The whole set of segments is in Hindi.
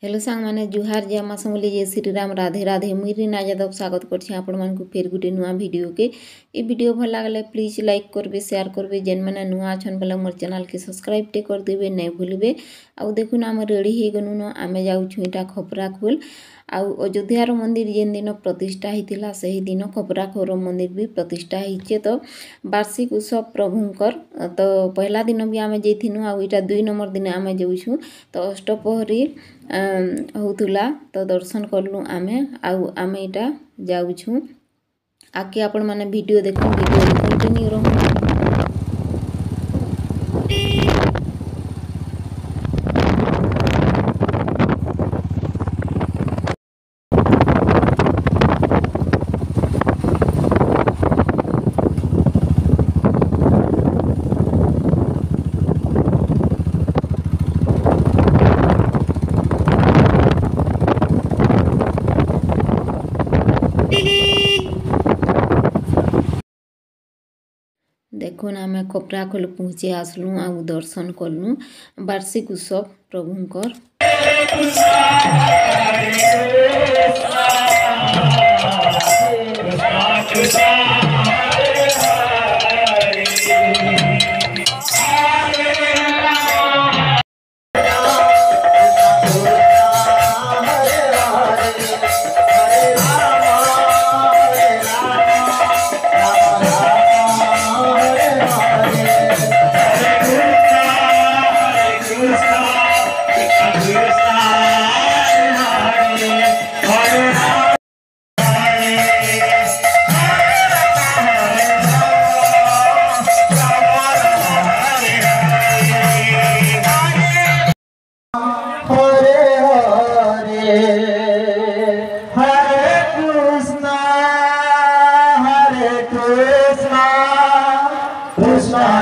हेलो सांग मैंने जुहार जय माँ समली जय श्री राम राधे राधे मुई रीना यादव स्वागत करछी आपण मानकु फेर गुटे नुआ वीडियो के ए वीडियो भल लागले प्लीज लाइक करबे शेयर करबे जेन मैंने नुआ छन बोले मोर चैनल के सब्सक्राइब टे कर देबे नै भूलबे। आउ देखुन आम रेडी हे गनु न आमे जाउछु इटा खपरा खोल आउ अयोध्यार मंदिर जेन दिन प्रतिष्ठा होता से दिन खपराखोर मंदिर भी प्रतिष्ठा होचे। तो वार्षिक उत्सव प्रभुंकर तो पहला दिन भी आमे जेथिनु आउ इटा 2 नंबर दिन आमे जाउछु। तो अष्टपहरी होतुला तो दर्शन करलु आमे आउ आमे इटा जाउछु आके आपण माने वीडियो देखो वीडियो कंटिन्यू रहू। देखो ना आम खपरा खोल पहुँचे आसलु आ दर्शन कलु वार्षिक उत्सव प्रभुंकर। Krishna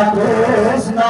Krishna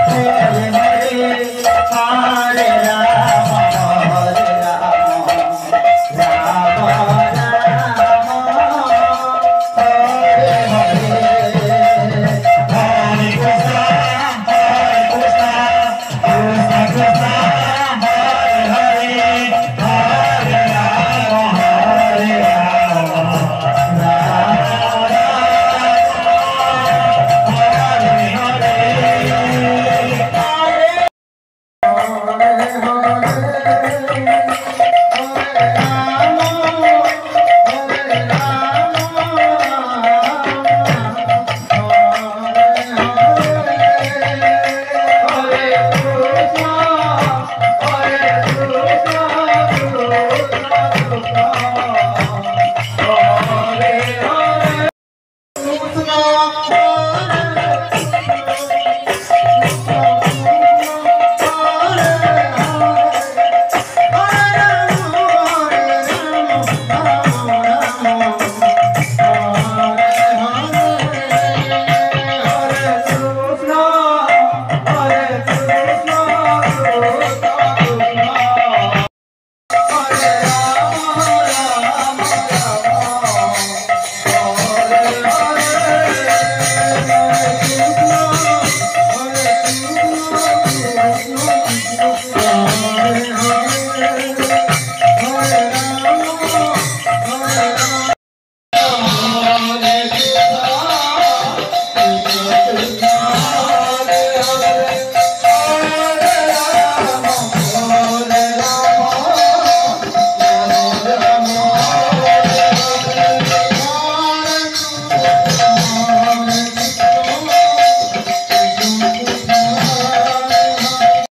Hare Hare Hare